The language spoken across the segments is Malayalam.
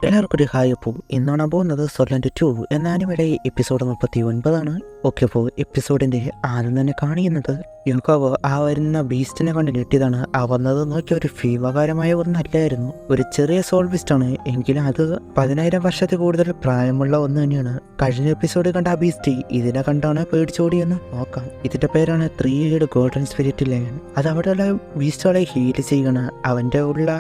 എല്ലാവർക്കും ഒരു ഹായ്. അപ്പോൾ ഇന്നാണ് പോകുന്നത് സൊല്ലൻ്റ് 2 എന്ന ആനിമയുടെ എപ്പിസോഡ് 39. ഓക്കെ, അപ്പോൾ എപ്പിസോഡിൻ്റെ ആദ്യം തന്നെ കാണിക്കുന്നത് യുക്കാവ് ആ വരുന്ന ബീസ്റ്റിനെ കണ്ട് ഞെട്ടിയതാണ്. ആ വന്നത് നോക്കിയ ഒരു ഭീമകാരമായ ഒന്നല്ലായിരുന്നു, ഒരു ചെറിയ സോൾ ബീസ്റ്റാണ്. എങ്കിലും അത് 10,000 വർഷത്തിൽ കൂടുതൽ പ്രായമുള്ള ഒന്ന് തന്നെയാണ്. കഴിഞ്ഞ എപ്പിസോഡ് കണ്ട ആ ബീസ്റ്റ് ഇതിനെ കണ്ടാണ് പേടിച്ചോടിയെന്ന് നോക്കാം. ഇതിന്റെ പേരാണ് 3 ഗോൾഡൻ സ്പിരിറ്റ് ലയൺ. അത് അവിടെയുള്ള ബീസ്റ്റുകളെ ഹീൽ ചെയ്യണം. അവൻ്റെ ഉള്ള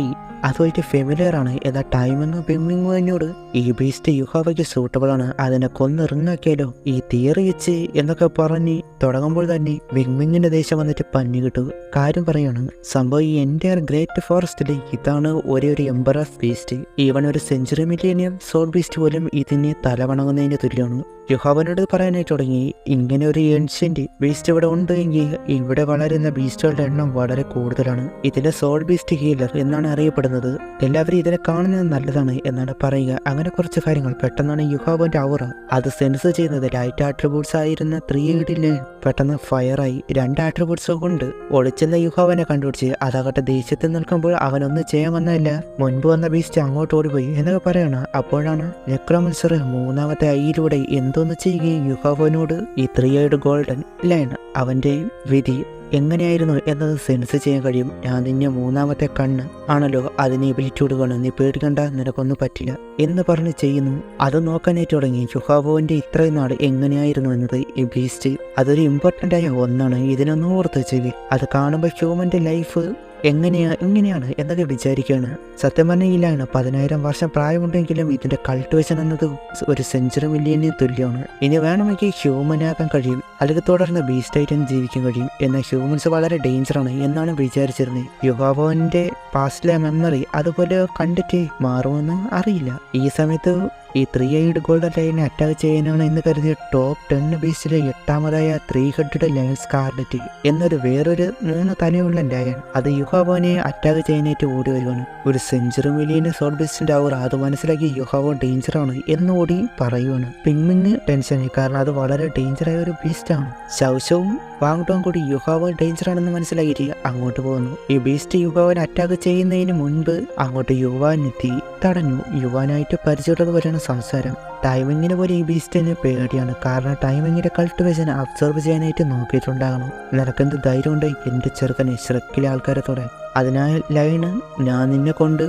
ഐ അതുമായിട്ട് ഫെമിലിയർ ആണ്. എന്നാൽ ടൈമെന്ന് ബിമ്മിങ്ങോട് ഈ ബീസ്റ്റ് യുഹാവയ്ക്ക് സൂട്ടബിൾ ആണ്, അതിനെ കൊന്നിറങ്ങാക്കിയാലോ ഈ തിയറി വെച്ച് എന്നൊക്കെ പറഞ്ഞ് തുടങ്ങുമ്പോൾ തന്നെ ബിങ്മിങ്ങിന്റെ ദേഷ്യം വന്നിട്ട് പഞ്ഞു കിട്ടു. കാര്യം പറയാണ്, സംഭവം ഈ എൻ്റയർ ഗ്രേറ്റ് ഫോറസ്റ്റിൽ ഇതാണ് ഒരേ ഒരു എംബറസ് ബീസ്റ്റ്. ഈവൻ ഒരു സെഞ്ചുറി മില്ലേനിയം സോൾ ബീസ്റ്റ് പോലും ഇതിനെ തലവണങ്ങുന്നതിന് തുല്യമാണ്. യുഹാവനോട് പറയാനായി തുടങ്ങി, ഇങ്ങനെ ഒരു ഏൻഷ്യന്റ് ബീസ്റ്റ് ഇവിടെ ഉണ്ട് എങ്കിൽ ഇവിടെ വളരുന്ന ബീസ്റ്റുകളുടെ എണ്ണം വളരെ കൂടുതലാണ്. ഇതിന്റെ സോൾ ബീസ്റ്റ് ഹീലർ എന്നാണ് അറിയപ്പെടുന്നത്. എല്ലാവരും ഇതിനെ കാണുന്നത് നല്ലതാണ് എന്നാണ് പറയുക. അങ്ങനെ കുറച്ച് കാര്യങ്ങൾ പെട്ടെന്നാണ് യുഹാവന്റെ ഔറ അത് സെൻസ് ചെയ്യുന്നത്. ലൈറ്റ് ആട്രിബ്യൂട്ട്സ് ആയിരുന്ന 3 പെട്ടെന്ന് ഫയറായി 2 ആട്രിബ്യൂട്ട്സ് കൊണ്ട് ഒളിച്ചെന്ന യുഹാവനെ കണ്ടുപിടിച്ച് അതാകട്ടെ ദേഷ്യത്തിൽ നിൽക്കുമ്പോൾ അവനൊന്നും ചെയ്യാൻ വന്നതല്ല. മുൻപ് വന്ന ബീസ്റ്റ് അങ്ങോട്ട് ഓടിപ്പോയി എന്നൊക്കെ പറയണം. അപ്പോഴാണ് നെക്രോമൻസർ 3ാമത്തെ ഐയിലൂടെ എന്തോന്ന് ചെയ്യുകയും യുഹാവനോട് ഈ 3 ഗോൾഡൻ ലൈൻ അവന്റെ വിധി എങ്ങനെയായിരുന്നു എന്നത് സെൻസ് ചെയ്യാൻ കഴിയും. ഞാൻ നിന്നെ 3ാമത്തെ കണ്ണ് ആണല്ലോ, അതിനെ എബിലിറ്റി കൊടുക്കണം, നീ പേടിക്കണ്ട, നിനക്കൊന്നും പറ്റില്ല എന്ന് പറഞ്ഞ് ചെയ്യുന്നു. അത് നോക്കാനായിട്ട് തുടങ്ങി. യുഹാവോന്റെ ഇത്രയും നാട് എങ്ങനെയായിരുന്നു എന്നത് ഈ ബീസ്റ്റ് അതൊരു ഇമ്പോർട്ടൻ്റ് ആയ ഒന്നാണ്. ഇതിനൊന്നും ഓർത്ത് ചെയ്യും. അത് കാണുമ്പോൾ ഹ്യൂമന്റെ ലൈഫ് ഇങ്ങനെയാണ് എന്നൊക്കെ വിചാരിക്കുകയാണ്. സത്യം പറഞ്ഞില്ലാണ് 10,000 വർഷം പ്രായമുണ്ടെങ്കിലും ഇതിന്റെ കൾട്ടിവേഷൻ എന്നത് ഒരു സെഞ്ചുറി മില്യന് തുല്യമാണ്. ഇനി വേണമെങ്കിൽ ഹ്യൂമനാകാൻ കഴിയും, അല്ലെങ്കിൽ തുടർന്ന് ബീസ്റ്റായിട്ടും ജീവിക്കാൻ കഴിയും. എന്നാൽ ഹ്യൂമൻസ് വളരെ ഡേഞ്ചറാണ് എന്നാണ് വിചാരിച്ചിരുന്നത്. യുഹാവോന്റെ പാസ്റ്റിലെ മെമ്മറി അതുപോലെ കണ്ടിട്ട് മാറുമെന്ന് അറിയില്ല. ഈ സമയത്ത് ഈ 3 ഗോൾഡൻ ലൈനെ അറ്റാക്ക് ചെയ്യാനാണ് എന്ന് കരുതിയ ടോപ്പ് 10 ബീസ്റ്റിലെ 8ാമതായ 3 ഹെഡഡ് ലയൺ സ്കാർലറ്റ് എന്നൊരു വേറൊരു 3 തലയുള്ള ലയൺ അത് യുഹാവോനെ അറ്റാക്ക് ചെയ്യാനായിട്ട് ഓടി വരുവാണ്. ഒരു സെഞ്ചുറി മില്യന് സോൾ ബീസ്റ്റിന്റെ ഔറ അത് മനസ്സിലാക്കി യുഹാവോ ഡേഞ്ചറാണ് എന്നോടി പറയുവാണ്. പിങ്മിങ് ടെൻഷനായി, കാരണം അത് വളരെ ഡേഞ്ചറായ ഒരു ബീസ്റ്റാണ്. ശൗശവും വാങ്ടോം കൂടി യുഹാവോ ഡേഞ്ചറാണെന്ന് മനസ്സിലാക്കിയിട്ട് അങ്ങോട്ട് പോകുന്നു. ഈ ബീസ്റ്റ് യുവാവിനെ അറ്റാക്ക് ചെയ്യുന്നതിന് മുൻപ് അങ്ങോട്ട് യുവാനെത്തി തടഞ്ഞു. യുവാനായിട്ട് പരിചയമുള്ളത് പോലെയാണ് സംസാരം. ടൈമിങ്ങിന് പോലെ ഈ ബീസ്റ്റിന് പേടിയാണ്, കാരണം ടൈമിങ്ങിന്റെ കൾട്ടിവേഷൻ അബ്സർവ് ചെയ്യാനായിട്ട് നോക്കിയിട്ടുണ്ടാകണം. നിനക്കെന്ത് ധൈര്യമുണ്ട് എൻ്റെ ചെറുക്കനെ ശ്രക്കിലെ ആൾക്കാരെ തൊടാൻ? അതിനാൽ ലൈന് ഞാൻ നിന്നെ കൊണ്ട്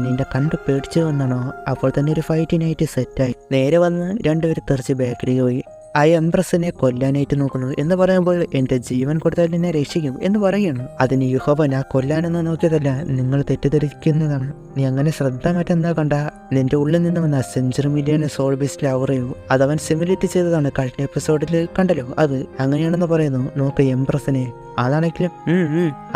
നിന്നെ കണ്ട് പേടിച്ചു വന്നാണോ? അപ്പോൾ തന്നെ ഒരു ഫൈറ്റിനായിട്ട് സെറ്റായി നേരെ വന്ന് 2 പേര് തെറിച്ച് ബാക്കിലേക്ക് പോയി. ആ എംപ്രസിനെ കൊല്ലാനായിട്ട് നോക്കുന്നു എന്ന് പറയുമ്പോൾ എൻ്റെ ജീവൻ കൊടുത്താൽ നിന്നെ രക്ഷിക്കും എന്ന് പറയുന്നു. അതിന് യുഹോവൻ ആ കൊല്ലാനെന്ന് നോക്കിയതല്ല, നിങ്ങൾ തെറ്റിദ്ധരിക്കുന്നതാണ്. നീ അങ്ങനെ ശ്രദ്ധ മാറ്റെന്താ കണ്ട, നിന്റെ ഉള്ളിൽ നിന്ന് വന്ന സെഞ്ചുറി മില്യൺ സോൾ ബീസ്റ്റ് ഔറയോ അതവൻ സിമുലേറ്റ് ചെയ്തതാണ്. കഴിഞ്ഞ എപ്പിസോഡിൽ കണ്ടല്ലോ, അത് അങ്ങനെയാണെന്ന് പറയുന്നു. നോക്ക് എംപ്രസിനെ. അതാണെങ്കിലും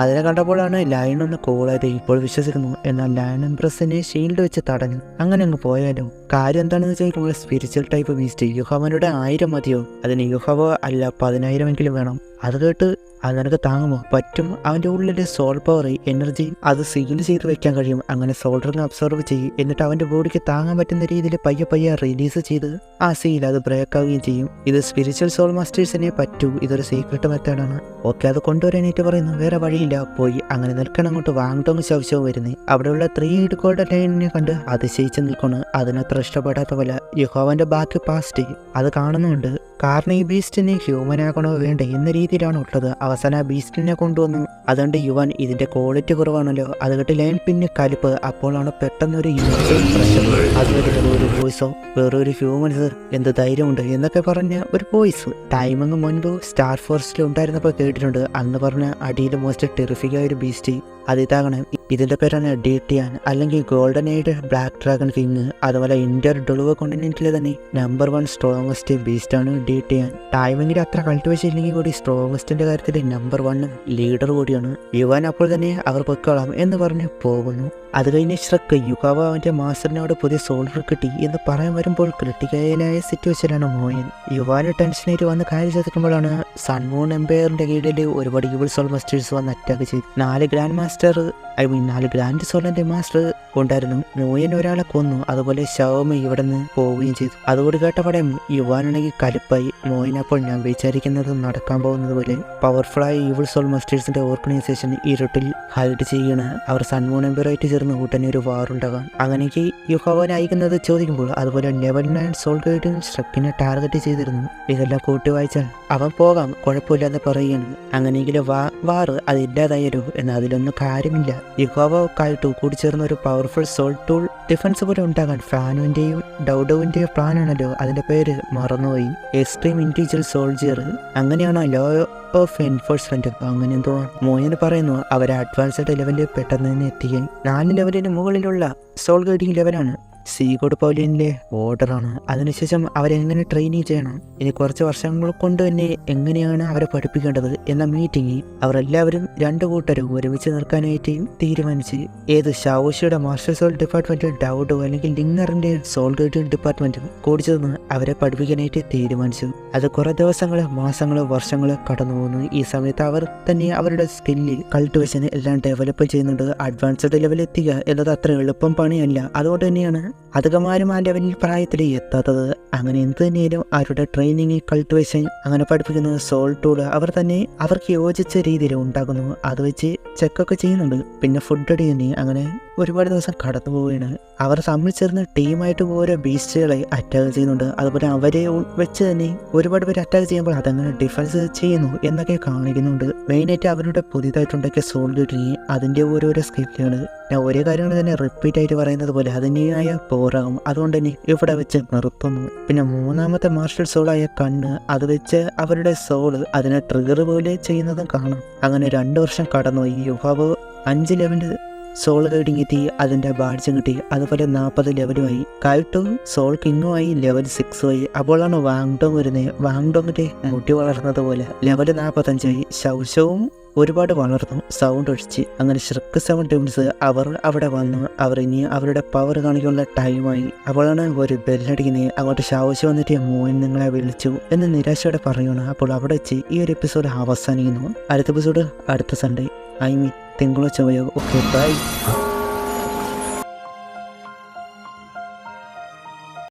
അതിനെ കണ്ടപ്പോഴാണ് ലയൺ ഒന്ന് കൂളായത്. ഇപ്പോൾ വിശ്വസിക്കുന്നു. എന്നാൽ ലയൺ എംപ്രസിനെ ഷീൽഡ് വെച്ച് തടഞ്ഞു. അങ്ങനെ അങ്ങ് പോയാലോ? കാര്യം എന്താണെന്ന് ചോദിക്കുമ്പോൾ സ്പിരിച്വൽ ടൈപ്പ് ബീസ്റ്റ് യുഹാവനോട് 1000 മതിയോ? അതിന് യുഹാവോ അല്ല 10,000 എങ്കിലും വേണം. അത് കേട്ട് അത് നിനക്ക് താങ്ങുമോ? പറ്റും. അവൻ്റെ ഉള്ളിലെ സോൾ പവർ എനർജി അത് സീൽ ചെയ്ത് വെക്കാൻ കഴിയും. അങ്ങനെ സോൾഡറിനെ അബ്സോർവ് ചെയ്യും. എന്നിട്ട് അവൻ്റെ ബോഡിക്ക് താങ്ങാൻ പറ്റുന്ന രീതിയിൽ പയ്യെ റിലീസ് ചെയ്ത് ആ സീൽ അത് ബ്രേക്ക് ആവുകയും ചെയ്യും. ഇത് സ്പിരിച്വൽ സോൾ മാസ്റ്റേഴ്സിനെ പറ്റൂ. ഇതൊരു സീക്രട്ട് മെത്തേഡാണ്. ഓക്കെ, അത് കൊണ്ടുവരാനായിട്ട് പറയുന്നു. വേറെ വഴിയില്ല, പോയി. അങ്ങനെ നിൽക്കണം. അങ്ങോട്ട് വാങ്ങട്ടോങ് ശവശവും വരുന്നത്. അവിടെയുള്ള 3 ഗോൾഡൻ ലൈനിനെ കണ്ട് അതിശയിച്ച് നിൽക്കുന്നു. അതിനത്ര ഇഷ്ടപ്പെടാത്ത പോലെ യുഹോവന്റെ ബാക്കി പാസ്റ്റ് അത് കാണുന്നുണ്ട്. കാരണം ഈ ബീസ്റ്റിനെ ഹ്യൂമനാകണോ വേണ്ടേ എന്ന രീതിയിലാണ് ഉള്ളത്. അവസാനം ആ ബീസ്റ്റിനെ കൊണ്ടുവന്നു. അതുകൊണ്ട് യുവാൻ ഇതിന്റെ ക്വാളിറ്റി കുറവാണല്ലോ. അത് കേട്ട് ലൈൻ പിന്നെ കലിപ്പ്. അപ്പോഴാണ് പെട്ടെന്നൊരു ഒരു വോയിസോ വേറൊരു ഹ്യൂമൻസ് എന്ത് ധൈര്യമുണ്ട് എന്നൊക്കെ പറഞ്ഞ ഒരു വോയിസ്. ടൈമിങ് മുൻപ് സ്റ്റാർ ഫോറസ്റ്റിൽ ഉണ്ടായിരുന്നപ്പോൾ കേട്ടിട്ടുണ്ട്. അന്ന് പറഞ്ഞ അടിയിൽ മോസ്റ്റ് ടെറിഫിക് ആയ ഒരു ബീസ്റ്റ് അതിതാകണം. ഇതിന്റെ പേരാണ് ഡീറ്റിയാൻ, അല്ലെങ്കിൽ golden aid black dragon king. അതുപോലെ ഇന്ത്യൻ ഡുളുവ കോണ്ടിനെന്റിലെ തന്നെ നമ്പർ 1 സ്ട്രോങ്ങസ്റ്റ് ബീസ്റ്റാണ് ഡീറ്റിയാൻ. ടൈമിങ്ങിൽ അത്ര കൾട്ടിവേഷൻ ഇല്ലെങ്കിൽ കൂടി സ്ട്രോങ്ങസ്റ്റിന്റെ കാര്യത്തിൽ നമ്പർ 1 ലീഡർ കൂടിയാണ്. യുവാൻ അപ്പോൾ തന്നെ അവർ പൊയ്ക്കോളാം എന്ന് പറഞ്ഞ് പോകുന്നു. അത് കഴിഞ്ഞ് ശ്രക്ക് യുഹാവ അവന്റെ മാസ്റ്ററിനോട് പുതിയ സോൾഡർ കിട്ടി എന്ന് പറയാൻ വരുമ്പോൾ ക്രിട്ടിക്കലായ സിറ്റുവേഷനാണ് മോയൻ. യുവാന് ടെൻഷനായിട്ട് വന്ന് കാര്യം ചോദിക്കുമ്പോഴാണ് സൺമൂൺ എംപയറിന്റെ കീഴിൽ ഒരുപാട് യൂൾ സോൾ മാസ്റ്റേഴ്സ് വന്ന് അറ്റാക്ക് ചെയ്തു. 4 ഗ്രാൻഡ് മാസ്റ്റർ 4 ഗ്രാൻഡ് സോളിന്റെ മാസ്റ്റർ ഉണ്ടായിരുന്നു. മോയൻ ഒരാളെ കൊന്നു. അതുപോലെ ഷവമ ഇവിടെ നിന്ന് പോവുകയും ചെയ്തു. അതുകൂടി കേട്ടപടെ യുവാനാണെങ്കിൽ കലിപ്പായി. മോയൻ അപ്പോൾ ഞാൻ വിചാരിക്കുന്നത് നടക്കാൻ പോകുന്നത് പോലെ പവർഫുള്ളായ യൂൾ സോൾ മാസ്റ്റേഴ്സിന്റെ ഓർഗനൈസേഷൻ ഇരുട്ടിൽ ഹൈഡ് ചെയ്യണ്. അവർ സൺമൂൺ എംപയറായിട്ട് ചേർന്ന് കൂട്ടനെ ഒരു വാറുണ്ടാകാം. അങ്ങനെയൊക്കെ യുഹാവൻ അയക്കുന്നത് ചോദിക്കുമ്പോൾ അതുപോലെ ലെവൽ 9 സോൾ ഗൈഡിൽ ഷ്രക്കിനെ ടാർഗറ്റ് ചെയ്തിരുന്നു. ഇതെല്ലാം കൂട്ടി വായിച്ചാൽ അവൻ പോകാം, കുഴപ്പമില്ലാന്ന് പറയുകയാണ്. അങ്ങനെയെങ്കിൽ വാറ് അത് ഇല്ലാതായാലോ എന്ന് അതിലൊന്നും കാര്യമില്ല. യുഹാവോ കായിട്ടു കൂടി ചേർന്ന ഒരു പവർഫുൾ സോൾ ടൂൾ ഡിഫൻസ് പോലെ ഉണ്ടാകാൻ ഫാനുവിന്റെയും ഡൗഡോവിന്റെയും പ്ലാനാണല്ലോ. അതിന്റെ പേര് മറന്നുപോയി. Extreme individual soldier. അങ്ങനെയാണ് ലോ ഓഫ് എൻഫോഴ്സ്മെന്റ് അങ്ങനെ എന്തോ മോയന് പറയുന്നു. അവരെ അഡ്വാൻസ്ഡ് ലെവലിൽ പെട്ടെന്ന് തന്നെ എത്തിക്കാൻ 4 ലെവലിന് മുകളിലുള്ള സോൾ ഗൈഡിങ് ലെവലാണ്. സീഗോഡ് പൗലിയനിലെ ഓർഡറാണ്. അതിനുശേഷം അവരെങ്ങനെ ട്രെയിനിങ് ചെയ്യണം, ഇനി കുറച്ച് വർഷങ്ങൾ കൊണ്ട് തന്നെ എങ്ങനെയാണ് അവരെ പഠിപ്പിക്കേണ്ടത് എന്ന മീറ്റിംഗിൽ അവർ എല്ലാവരും 2 കൂട്ടരും ഒരുമിച്ച് നിൽക്കാനായിട്ട് തീരുമാനിച്ച്. ഏത് ഷാവോഷിയുടെ മാസ്റ്റർ സോൾ ഡിപ്പാർട്ട്മെന്റ് ഡൗഡോ അല്ലെങ്കിൽ ലിങ്ങറിന്റെ സോൾ ഗൈഡിങ് ഡിപ്പാർട്ട്മെന്റും കൂടി ചേർന്ന് അവരെ പഠിപ്പിക്കാനായിട്ട് തീരുമാനിച്ചു. അത് കുറെ ദിവസങ്ങള് മാസങ്ങള് വർഷങ്ങള് കടന്നു പോകുന്നു. ഈ സമയത്ത് അവർ തന്നെ അവരുടെ സ്കില്ല് കൾട്ടിവേഷൻ എല്ലാം ഡെവലപ്പ് ചെയ്യുന്നുണ്ട്. അഡ്വാൻസ്ഡ് ലെവലിൽ എത്തുക എന്നത് അത്ര എളുപ്പം പണിയല്ല. അതുകൊണ്ട് തന്നെയാണ് അധികമാരും ആ ലെവലിൽ പ്രായത്തിൽ എത്താത്തത്. അങ്ങനെ എന്ത് തന്നെയാലും അവരുടെ ട്രെയിനിങ് കൾട്ടിവേഷൻ അങ്ങനെ പഠിപ്പിക്കുന്ന സോൾ ടൂൾ അവർ തന്നെ അവർക്ക് യോജിച്ച രീതിയിൽ ഉണ്ടാക്കുന്നു. അത് വെച്ച് ചെക്കൊക്കെ ചെയ്യുന്നുണ്ട്. പിന്നെ ഫുഡ് അടി തന്നെ. അങ്ങനെ ഒരുപാട് ദിവസം കടന്നു പോവുകയാണ്. അവർ തമ്മിൽ ചേർന്ന് ടീമായിട്ട് ഓരോ ബീസ്റ്റുകളെ അറ്റാക്ക് ചെയ്യുന്നുണ്ട്. അതുപോലെ അവരെ വെച്ച് തന്നെ ഒരുപാട് പേര് അറ്റാക്ക് ചെയ്യുമ്പോൾ അതങ്ങനെ ഡിഫൻസ് ചെയ്യുന്നു എന്നൊക്കെ കാണിക്കുന്നുണ്ട്. മെയിനായിട്ട് അവരുടെ പുതിയതായിട്ടുണ്ടാക്കിയ സോൾ ഗൈഡിങ് അതിൻ്റെ ഓരോരോ സ്കില്ലുകൾ ഞാൻ ഒരേ കാര്യങ്ങൾ തന്നെ റിപ്പീറ്റ് ആയിട്ട് പറയുന്നത് പോലെ അതിൻ്റെതായ പോരാകും. അതുകൊണ്ട് തന്നെ ഇവിടെ വെച്ച് നിർത്തുന്നു. പിന്നെ 3ാമത്തെ മാർഷൽ സോളായ കണ്ണ് അത് വെച്ച് അവരുടെ സോള് അതിനെ ട്രിഗർ പോലെ ചെയ്യുന്നതും കാണാം. അങ്ങനെ 2 വർഷം കടന്നു. ഈ യുഹാവ് 5 ലെവലിൽ സോൾ ഗൈഡിങ് എത്തി. അതിൻ്റെ ബാഡ്ജും കിട്ടി. അതുപോലെ 40 ലെവലുമായി. കായിട്ടും സോൾ കിങ്ങുമായി ലെവൽ 6 ആയി. അപ്പോഴാണ് വാങ്ഡോങ് വരുന്നത്. വാങ്ഡോങ്ങിന്റെ മുടി വളർന്നത് പോലെ ലെവൽ 45 ആയി. ശൗശവും ഒരുപാട് വളർന്നു, സൗണ്ട് ഒഴിച്ച്. അങ്ങനെ ഷ്രിക്ക് 7 ടീംസ് അവർ അവിടെ വന്നു. അവർ ഇനി അവരുടെ പവർ കാണിക്കാനുള്ള ടൈമായി. അപ്പോഴാണ് ഒരു ബെല്ലടിക്കുന്നത്. അങ്ങോട്ട് ശൗശ വന്നിട്ട് മോൻ നിങ്ങളെ വിളിച്ചു എന്ന് നിരാശയോടെ പറയുകയാണ്. അപ്പോൾ അവിടെ വെച്ച് ഈ ഒരു എപ്പിസോഡ് അവസാനിക്കുന്നു. അടുത്ത എപ്പിസോഡ് അടുത്ത സൺഡേ, തിങ്കളോ ചൊവ്വയോ. Okay, by.